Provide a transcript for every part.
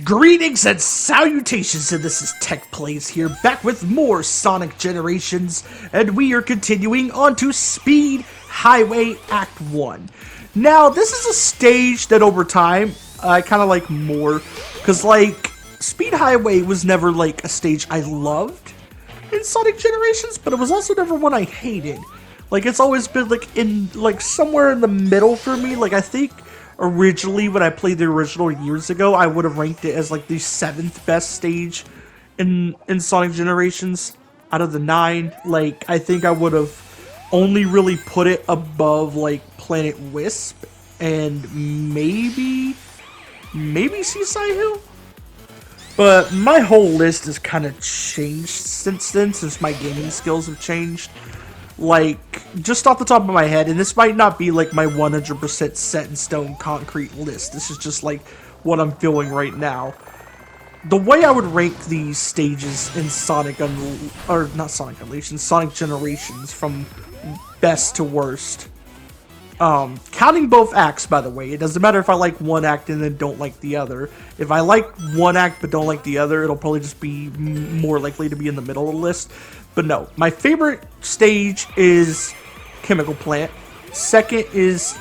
Greetings and salutations, and this is Tech Plays here, back with more Sonic Generations, and we are continuing on to Speed Highway Act 1. Now, this is a stage that over time, I kind of like more, because, like, Speed Highway was never, like, a stage I loved in Sonic Generations, but it was also never one I hated. Like, it's always been, like, somewhere in the middle for me. Like, I think originally, when I played the original years ago, I would have ranked it as like the 7th best stage in Sonic Generations out of the 9. Like, I think I would have only really put it above like Planet Wisp and maybe Seaside Hill. But my whole list has kind of changed since then, since my gaming skills have changed. Like, just off the top of my head, and this might not be like my 100% set in stone concrete list, this is just like what I'm feeling right now. The way I would rank these stages in Sonic Sonic Generations from best to worst. Counting both acts, by the way, it doesn't matter if I like one act and then don't like the other. If I like one act but don't like the other, it'll probably just be more likely to be in the middle of the list. But no, my favorite stage is Chemical Plant. Second is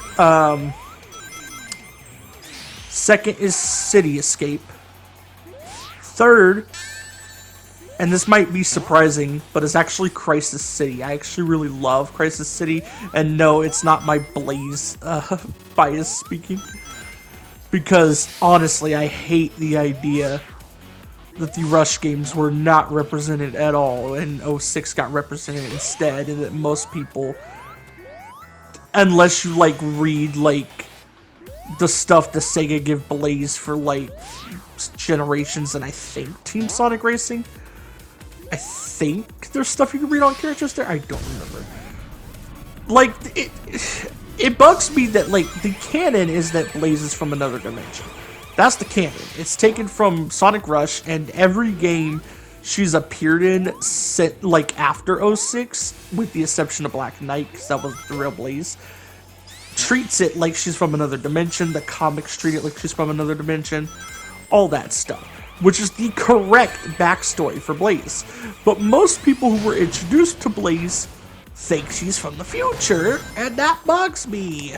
City Escape. Third, and this might be surprising, but it's actually Crisis City. I actually really love Crisis City, and no, it's not my Blaze bias speaking. Because, honestly, I hate the idea that the Rush games were not represented at all, and 06 got represented instead, and that most people, unless you, like, read, like, the stuff the Sega give Blaze for, like, Generations and I think Team Sonic Racing, I think there's stuff you can read on characters there. I don't remember. Like, it bugs me that, like, the canon is that Blaze is from another dimension. That's the canon. It's taken from Sonic Rush, and every game she's appeared in, like, after 06, with the exception of Black Knight, because that was the real Blaze, treats it like she's from another dimension. The comics treat it like she's from another dimension. All that stuff, which is the correct backstory for Blaze. But most people who were introduced to Blaze think she's from the future, and that bugs me.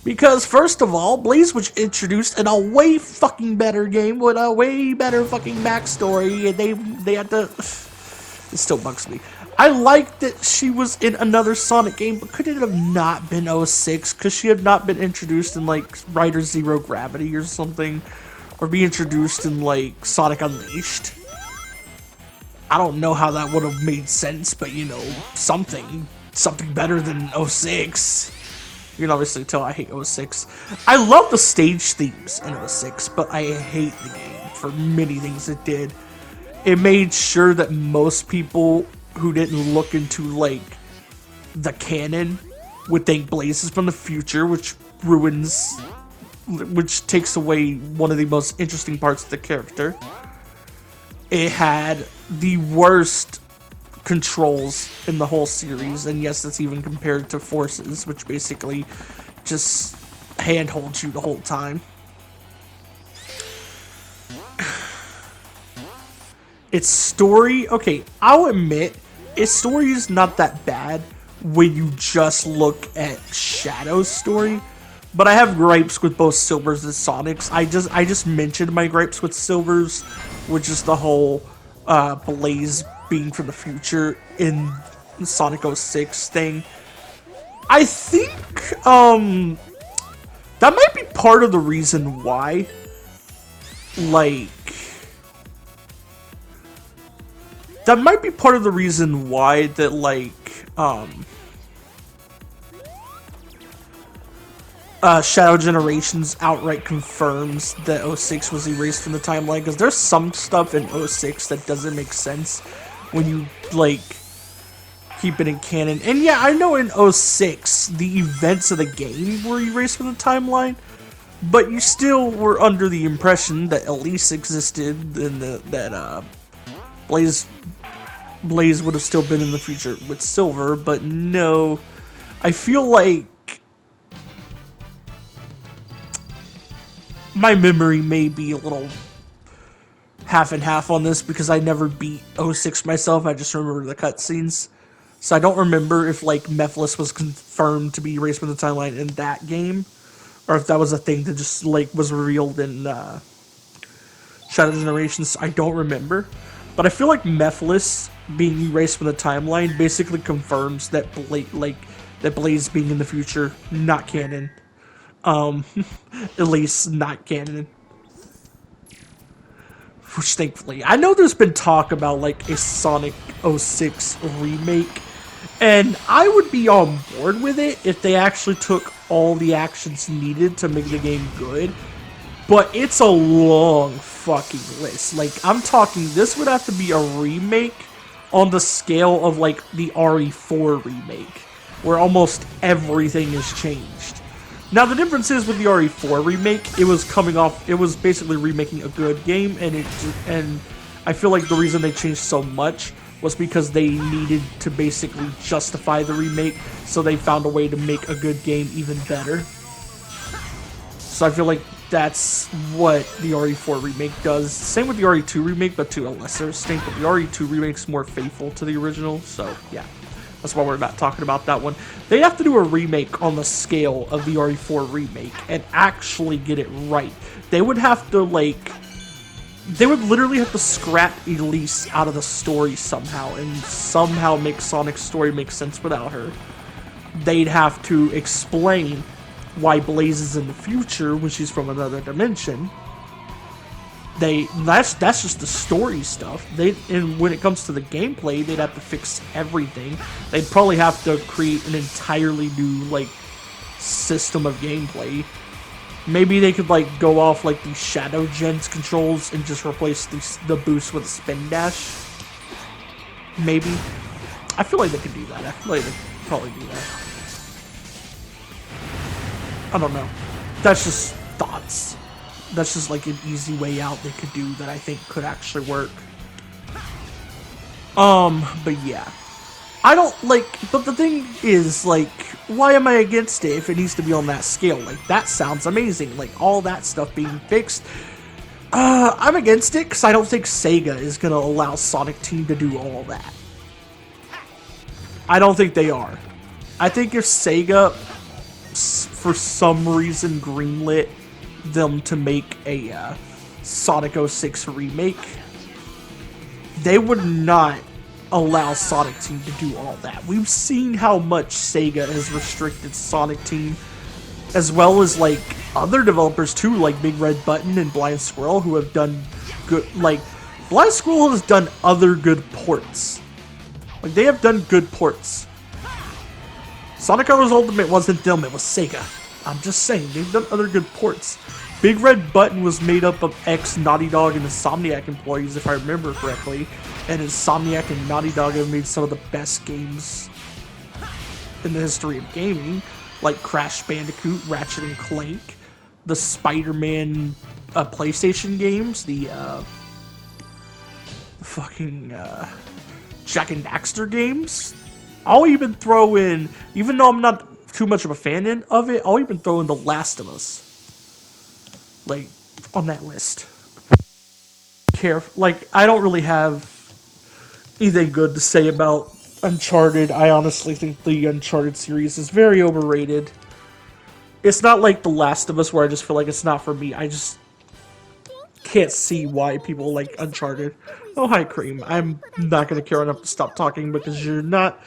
Because, first of all, Blaze was introduced in a way fucking better game with a way better fucking backstory, and they had to... It still bugs me. I like that she was in another Sonic game, but could it have not been 06? Because she had not been introduced in, like, Rider Zero Gravity or something, or be introduced in, like, Sonic Unleashed. I don't know how that would have made sense, but, you know, something better than 06. You can obviously tell I hate 06. I love the stage themes in 06, but I hate the game for many things it did. It made sure that most people who didn't look into, like, the canon would think Blaze is from the future, which takes away one of the most interesting parts of the character. It had the worst controls in the whole series, and yes, that's even compared to Forces, which basically just handholds you the whole time. Its story, okay, I'll admit, its story is not that bad when you just look at Shadow's story, but I have gripes with both Silver's and Sonic's. I just mentioned my gripes with Silver's, which is the whole Blaze being from the future in Sonic 06 thing. I think that might be part of the reason why, like, that might be part of the reason why that, like, Shadow Generations outright confirms that 06 was erased from the timeline, because there's some stuff in 06 that doesn't make sense when you, like, keep it in canon. And yeah, I know in 06, the events of the game were erased from the timeline, but you still were under the impression that Elise existed, and that Blaze would have still been in the future with Silver, but no. I feel like my memory may be a little half and half on this because I never beat 06 myself. I just remember the cutscenes. So I don't remember if like Mephiles was confirmed to be Race with the Timeline in that game, or if that was a thing that just like was revealed in Shadow Generations. I don't remember, but I feel like Mephiles being erased from the timeline basically confirms that Blaze being in the future not canon. At least not canon. Which thankfully, I know there's been talk about like a Sonic 06 remake, and I would be on board with it if they actually took all the actions needed to make the game good. But it's a long fucking list. Like, I'm talking, this would have to be a remake on the scale of, like, the RE4 remake, where almost everything is changed. Now, the difference is with the RE4 remake, it was basically remaking a good game, and I feel like the reason they changed so much was because they needed to basically justify the remake, so they found a way to make a good game even better. So I feel like that's what the RE4 remake does. Same with the RE2 remake, but to a lesser extent. But the RE2 remake's more faithful to the original, so yeah. That's why we're not talking about that one. They have to do a remake on the scale of the RE4 remake and actually get it right. They would have to, like... They would literally have to scrap Elise out of the story somehow and somehow make Sonic's story make sense without her. They'd have to explain why Blaze is in the future when she's from another dimension. That's just the story stuff. And when it comes to the gameplay, they'd have to fix everything. They'd probably have to create an entirely new like system of gameplay. Maybe they could like go off like the Shadow Gens controls and just replace the boost with a spin dash. Maybe. I feel like they could do that. I feel like they could probably do that. I don't know. That's just thoughts. That's just like an easy way out they could do that I think could actually work. But yeah. I don't like, but the thing is, like, why am I against it if it needs to be on that scale? Like, that sounds amazing. Like, all that stuff being fixed. I'm against it because I don't think Sega is going to allow Sonic Team to do all that. I don't think they are. I think if Sega, for some reason, greenlit them to make a Sonic 06 remake, they would not allow Sonic Team to do all that. We've seen how much Sega has restricted Sonic Team, as well as like other developers too, like Big Red Button and Blind Squirrel, who have done good. Like Blind Squirrel has done other good ports. Like they have done good ports. Sonic Colors Ultimate wasn't them; it was Sega. I'm just saying they've done other good ports. Big Red Button was made up of ex-Naughty Dog and Insomniac employees, if I remember correctly. And Insomniac and Naughty Dog have made some of the best games in the history of gaming, like Crash Bandicoot, Ratchet and Clank, the Spider-Man PlayStation games, the fucking Jack and Daxter games. I'll even throw in, even though I'm not too much of a fan of it, I'll even throw in The Last of Us, like, on that list. Like, I don't really have anything good to say about Uncharted. I honestly think the Uncharted series is very overrated. It's not like The Last of Us where I just feel like it's not for me. I just can't see why people like Uncharted. Oh, hi, Cream. I'm not going to care enough to stop talking because you're not...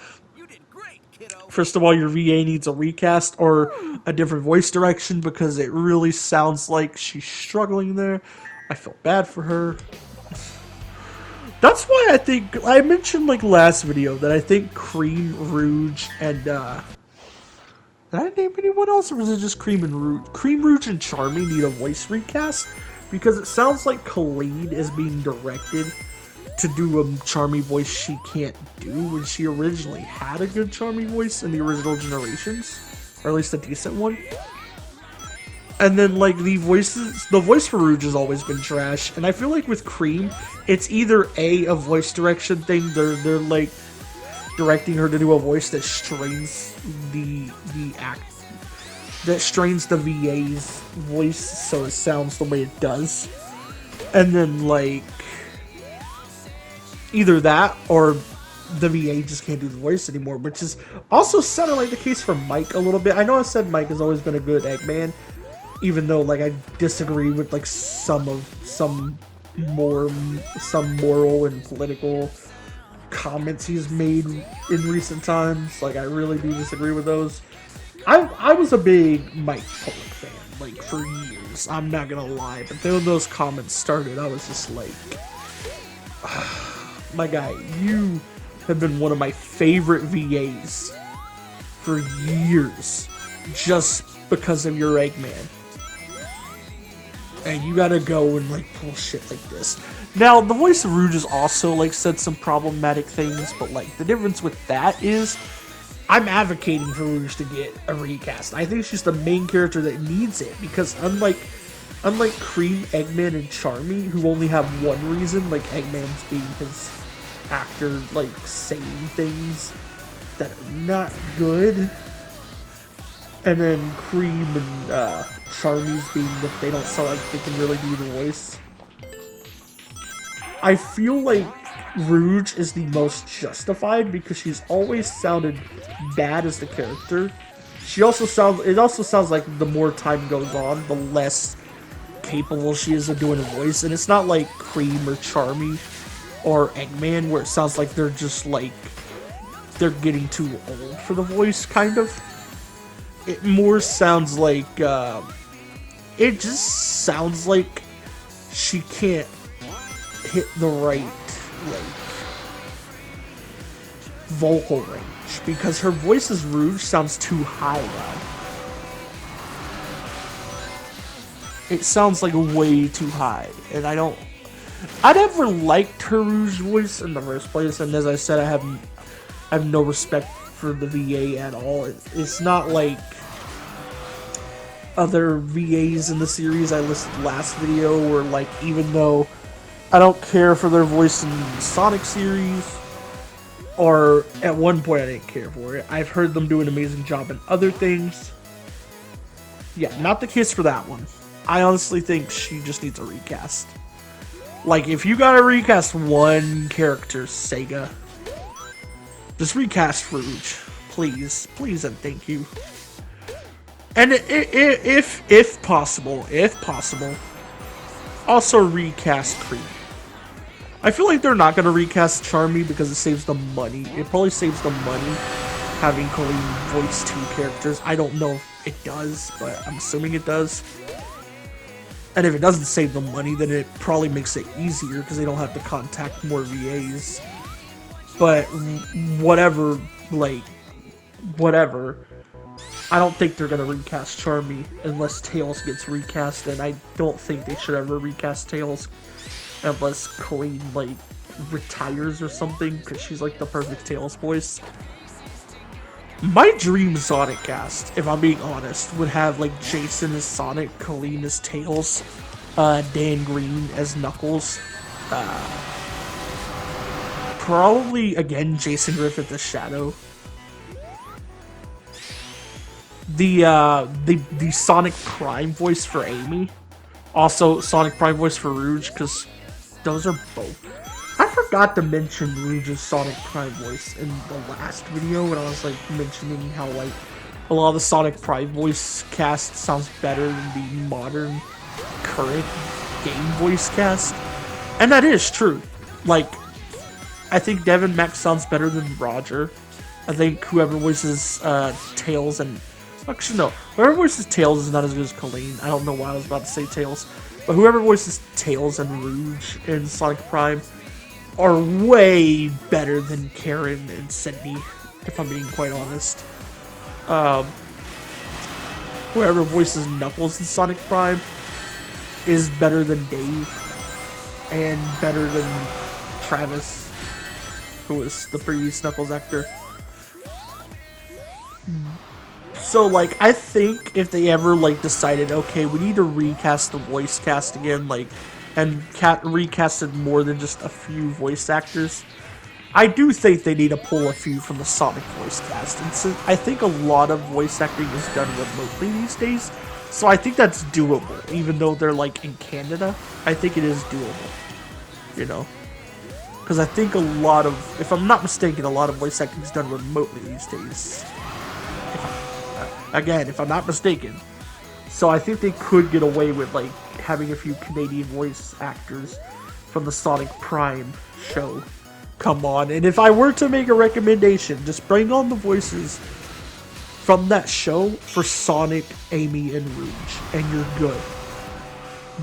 First of all, your VA needs a recast or a different voice direction because it really sounds like she's struggling there. I feel bad for her. That's why I think, I mentioned like last video that I think Cream, Rouge, and did I name anyone else or was it just Cream and Rouge? Cream, Rouge, and Charmy need a voice recast because it sounds like Khalid is being directed to do a Charmy voice she can't do when she originally had a good Charmy voice in the original generations, or at least a decent one. And then like the voice for Rouge has always been trash, and I feel like with Cream, it's either a voice direction thing, they're like directing her to do a voice that strains the that strains the VA's voice so it sounds the way it does. And then, like, either that or the VA just can't do the voice anymore, which is also sounding like the case for Mike a little bit. I know I said Mike has always been a good Eggman, even though, like, I disagree with, like, some moral and political comments he's made in recent times. Like, I really do disagree with those. I was a big Mike Pollock fan, like, for years. I'm not gonna lie, but then when those comments started, I was just like, my guy, you have been one of my favorite VAs for years, just because of your Eggman. And you gotta go and, like, pull shit like this. Now, the voice of Rouge has also, like, said some problematic things, but, like, the difference with that is I'm advocating for Rouge to get a recast. I think she's the main character that needs it, because unlike Cream, Eggman, and Charmy, who only have one reason, like Eggman's being his actor, like, saying things that are not good, and then Cream and Charmy's being that they don't sound like they can really do the voice. I feel like Rouge is the most justified because she's always sounded bad as the character. It also sounds like the more time goes on, the less capable she is of doing a voice. And it's not like Cream or Charmy or Eggman where it sounds like they're just like they're getting too old for the voice, kind of. It more sounds like it just sounds like she can't hit the right, like, vocal range, because her voice as Rouge sounds too high now. It sounds like way too high, and I never liked her Rouge voice in the first place, and as I said, I have no respect for the VA at all. It's not like other VAs in the series I listed last video, where, like, even though I don't care for their voice in the Sonic series, or at one point I didn't care for it, I've heard them do an amazing job in other things. Yeah, not the case for that one. I honestly think she just needs a recast. Like, if you gotta recast one character, Sega, just recast Rouge. Please. Please and thank you. And if possible, also recast Cream. I feel like they're not going to recast Charmy because it saves them money. It probably saves them money having Colleen voice two characters. I don't know if it does, but I'm assuming it does. And if it doesn't save them money, then it probably makes it easier because they don't have to contact more VAs. But whatever, I don't think they're going to recast Charmy unless Tails gets recast, and I don't think they should ever recast Tails unless Colleen, like, retires or something, because she's, like, the perfect Tails voice. My dream Sonic cast, if I'm being honest, would have, like, Jason as Sonic, Colleen as Tails, Dan Green as Knuckles, probably, again, Jason Griffith as Shadow. The Sonic Prime voice for Amy. Also, Sonic Prime voice for Rouge, because those are both. I forgot to mention Rouge's Sonic Prime voice in the last video when I was, like, mentioning how, like, a lot of the Sonic Prime voice cast sounds better than the modern, current game voice cast. And that is true. Like, I think Devin Max sounds better than Roger. I think whoever voices Tails and... Actually, no. Whoever voices Tails is not as good as Colleen. I don't know why I was about to say Tails. But whoever voices Tails and Rouge in Sonic Prime are way better than Karen and Sydney, if I'm being quite honest. Whoever voices Knuckles in Sonic Prime is better than Dave. And better than Travis, who was the previous Knuckles actor. So, like, I think if they ever, like, decided, okay, we need to recast the voice cast again, like, and recasted more than just a few voice actors, I do think they need to pull a few from the Sonic voice cast, and so I think a lot of voice acting is done remotely these days, so I think that's doable, even though they're like in Canada. I think it is doable, you know, because I think a lot of, if I'm not mistaken, a lot of voice acting is done remotely these days. If I'm not mistaken. So I think they could get away with like having a few Canadian voice actors from the Sonic Prime show come on. And if I were to make a recommendation, just bring on the voices from that show for Sonic, Amy, and Rouge, and you're good.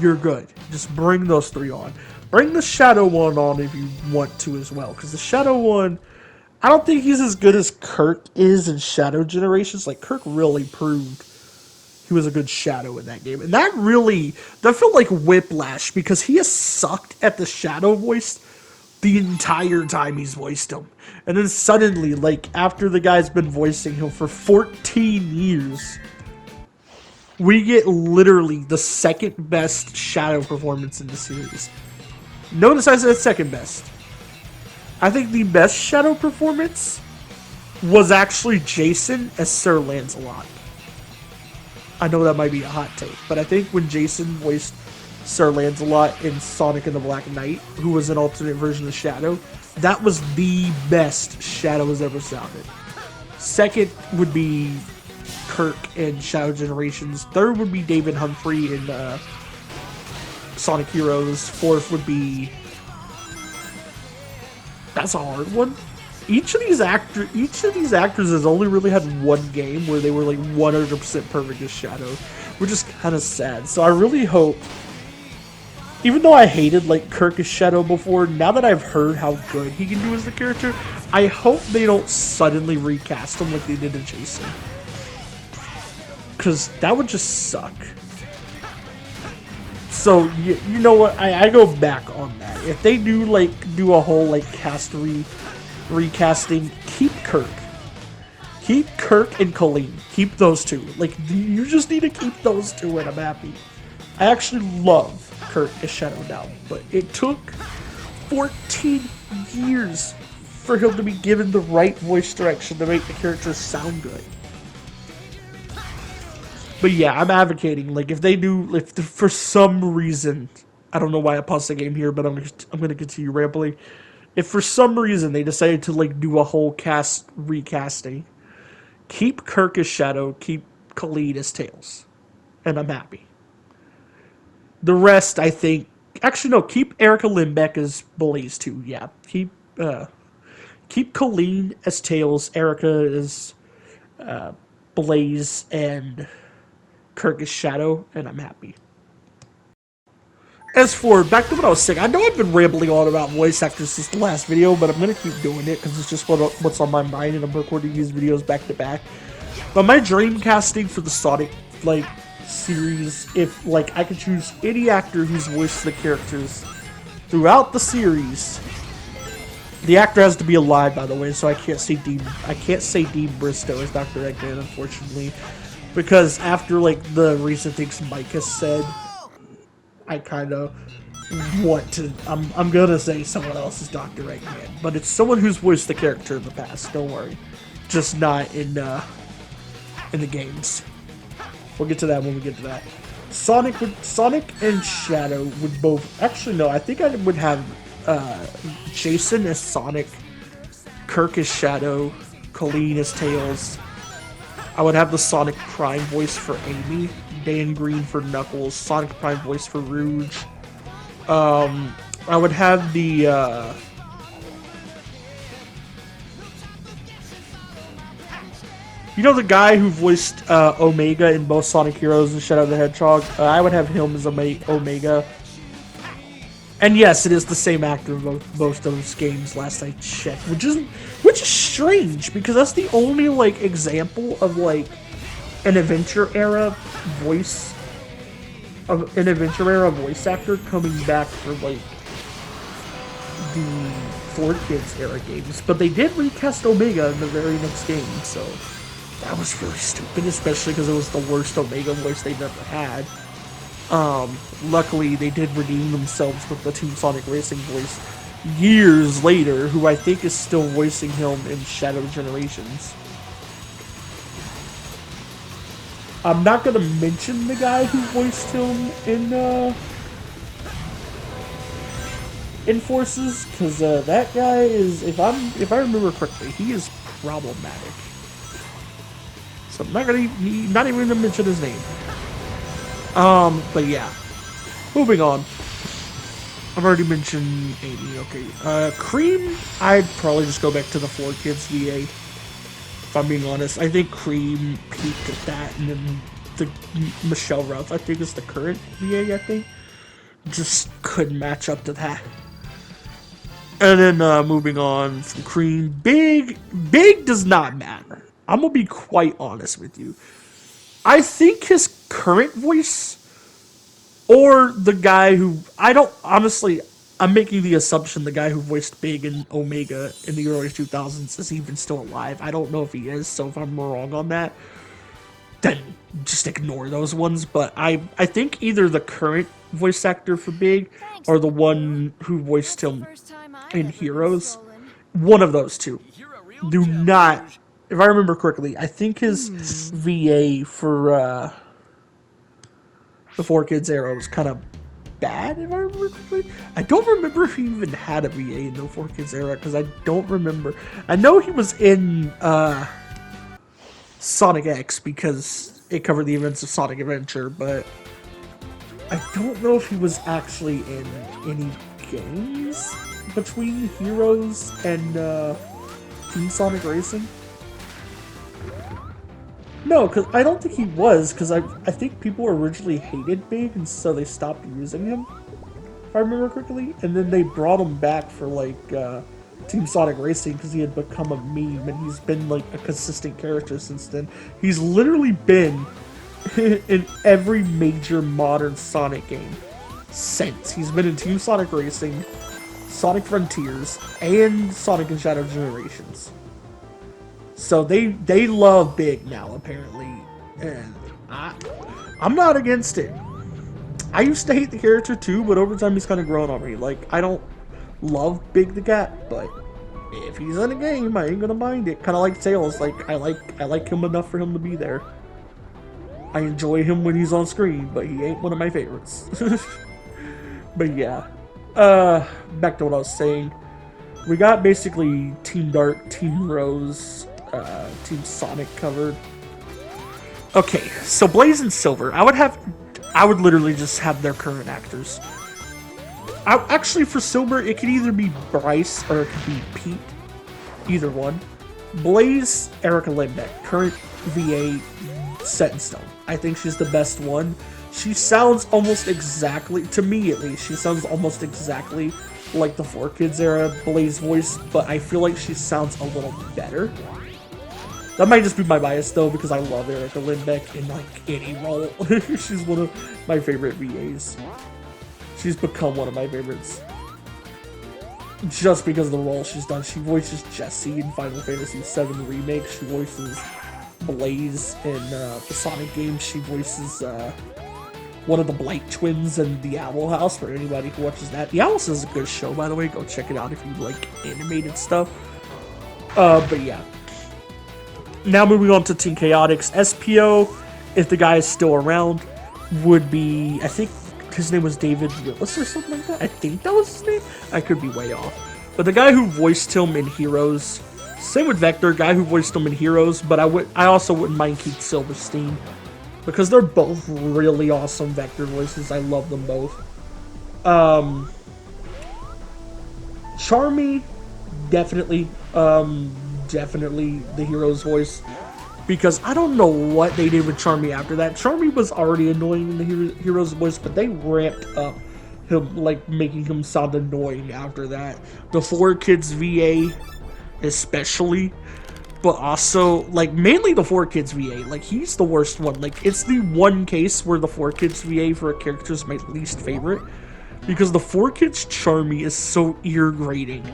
You're good. Just bring those three on. Bring the Shadow one on if you want to as well, because the Shadow one, I don't think he's as good as Kirk is in Shadow Generations. Like, Kirk really proved he was a good Shadow in that game. And that felt like whiplash, because he has sucked at the Shadow voice the entire time he's voiced him. And then suddenly, like, after the guy's been voicing him for 14 years, we get literally the second best Shadow performance in the series. Notice I said second best. I think the best Shadow performance was actually Jason as Sir Lancelot. I know that might be a hot take, but I think when Jason voiced Sir Lancelot in Sonic and the Black Knight, who was an alternate version of Shadow, that was the best Shadow has ever sounded. Second would be Kirk in Shadow Generations. Third would be David Humphrey in Sonic Heroes. Fourth would be... That's a hard one. Each of these actors has only really had one game where they were like 100% perfect as Shadow, which is kind of sad. So I really hope, even though I hated like Kirk as Shadow before, now that I've heard how good he can do as the character, I hope they don't suddenly recast him like they did in Jason, because that would just suck. So you know what? I go back on that. If they do a whole like recasting, keep Kirk and Colleen. Keep those two. Like, you just need to keep those two, and I'm happy. I actually love Kirk as Shadow now, but it took 14 years for him to be given the right voice direction to make the character sound good. But yeah, I'm advocating, like, if for some reason, I don't know why I paused the game here, but I'm gonna continue rambling. If for some reason they decided to like do a whole cast recasting, keep Kirk as Shadow, keep Khalid as Tails, and I'm happy. The rest, I think, actually no, keep Erica Lindbeck as Blaze too. Yeah, keep Khalid as Tails, Erica as Blaze, and Kirk as Shadow, and I'm happy. As for, back to what I was saying, I know I've been rambling on about voice actors since the last video, but I'm going to keep doing it because it's just what's on my mind, and I'm recording these videos back to back. But my dream casting for the Sonic, like, series, if, like, I could choose any actor who's voiced the characters throughout the series. The actor has to be alive, by the way, so I can't say Dean Bristow as Dr. Eggman, unfortunately, because after, like, the recent things Mike has said, I kind of want to... I'm gonna say someone else is Dr. Eggman, but it's someone who's voiced the character in the past, don't worry. Just not in the games. We'll get to that when we get to that. Sonic and Shadow would both... Actually, no, I think I would have Jason as Sonic, Kirk as Shadow, Colleen as Tails. I would have the Sonic Prime voice for Amy, Dan Green for Knuckles, Sonic Prime voice for Rouge. I would have the you know, the guy who voiced Omega in both Sonic Heroes and Shadow the Hedgehog? I would have him as Omega. And yes, it is the same actor in both those games, last I checked. Which is strange, because that's the only, like, example of, like, an Adventure Era voice actor coming back for, like, the 4Kids era games. But they did recast Omega in the very next game, so that was really stupid, especially because it was the worst Omega voice they've ever had. Luckily, they did redeem themselves with the Team Sonic Racing voice years later, who I think is still voicing him in Shadow Generations. I'm not gonna mention the guy who voiced him in Forces, because that guy is, if I remember correctly, he is problematic. So I'm not even gonna mention his name. But yeah, moving on. I've already mentioned Amy. Okay, Cream. I'd probably just go back to the 4Kids VA. If I'm being honest, I think Cream peaked at that, and then the Michelle Ruff, I think, is the current VA. I think just couldn't match up to that. And then moving on from Cream, Big does not matter. I'm gonna be quite honest with you. I think his current voice, or the guy who, I don't, honestly, I'm making the assumption the guy who voiced Big in Omega in the early 2000s is even still alive. I don't know if he is, so if I'm wrong on that, then just ignore those ones. But I think either the current voice actor for Big or the one who voiced him in Heroes, one of those two. Do not, if I remember correctly, I think his VA for the 4Kids era was kind of bad, if I remember correctly. I don't remember if he even had a VA in the 4Kids era, because I don't remember. I know he was in Sonic X, because it covered the events of Sonic Adventure, but I don't know if he was actually in any games between Heroes and Team Sonic Racing. No, because I don't think he was, because I think people originally hated Big, and so they stopped using him, if I remember correctly. And then they brought him back for, like, Team Sonic Racing, because he had become a meme, and he's been, like, a consistent character since then. He's literally been in every major modern Sonic game since. He's been in Team Sonic Racing, Sonic Frontiers, and Sonic and Shadow Generations. So they love Big now, apparently, and I'm not against it. I used to hate the character too, but over time he's kind of grown on me. Like, I don't love Big the Cat, but if he's in a game, I ain't gonna mind it. Kind of like Tails. Like, I like him enough for him to be there. I enjoy him when he's on screen, but he ain't one of my favorites. But yeah, back to what I was saying. We got basically Team Dark, Team Rose, Team Sonic covered. Okay, so Blaze and Silver, I would literally just have their current actors. Actually, for Silver, it could either be Bryce or it could be Pete. Either one. Blaze, Erica Lindbeck, current VA, set in stone. I think she's the best one. She sounds almost exactly, to me at least, she sounds almost exactly like the 4Kids era Blaze voice, but I feel like she sounds a little better. That might just be my bias though, because I love Erica Lindbeck in like any role. She's one of my favorite VAs. She's become one of my favorites. Just because of the role she's done. She voices Jessie in Final Fantasy VII Remake. She voices Blaze in the Sonic games. She voices one of the Blight twins in The Owl House, for anybody who watches that. The Owl House is a good show, by the way. Go check it out if you like animated stuff. But yeah. Now moving on to Team Chaotix. SPO, if the guy is still around, would be, I think his name was David Willis or something like that. I think that was his name. I could be way off. But the guy who voiced him in Heroes, same with Vector, guy who voiced him in Heroes, but I also wouldn't mind Keith Silverstein, because they're both really awesome Vector voices. I love them both. Charmy, definitely. Definitely the Hero's voice, because I don't know what they did with Charmy after that. Charmy was already annoying in the Hero's voice, but they ramped up him, like, making him sound annoying after that. The 4Kids VA especially, but also, like, mainly the 4Kids VA. Like, he's the worst one. Like, it's the one case where the 4Kids VA for a character is my least favorite, because the 4Kids Charmy is so ear-grating.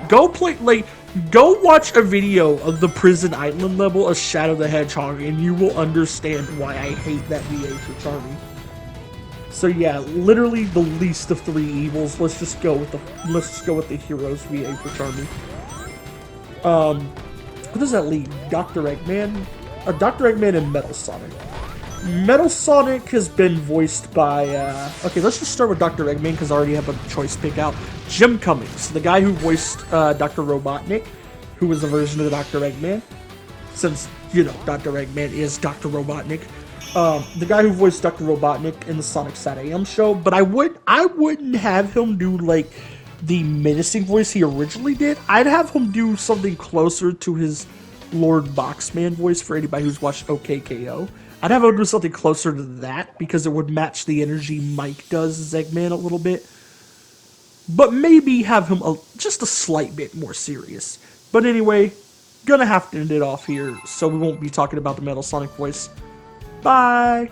Go watch a video of the Prison Island level of Shadow the Hedgehog, and you will understand why I hate that VA for Charmy. So yeah, literally the least of three evils. Let's just go with the heroes VA for Charmy. What does that leave? Dr. Eggman? Dr. Eggman and Metal Sonic. Metal Sonic has been voiced by, okay, let's just start with Dr. Eggman because I already have a choice pick out. Jim Cummings, the guy who voiced Dr. Robotnik, who was a version of Dr. Eggman. Since, you know, Dr. Eggman is Dr. Robotnik. The guy who voiced Dr. Robotnik in the Sonic Sat AM show, but I wouldn't have him do, like, the menacing voice he originally did. I'd have him do something closer to his Lord Boxman voice for anybody who's watched OKKO. I'd have him do something closer to that because it would match the energy Mike does as Eggman a little bit. But maybe have him just a slight bit more serious. But anyway, gonna have to end it off here, so we won't be talking about the Metal Sonic voice. Bye!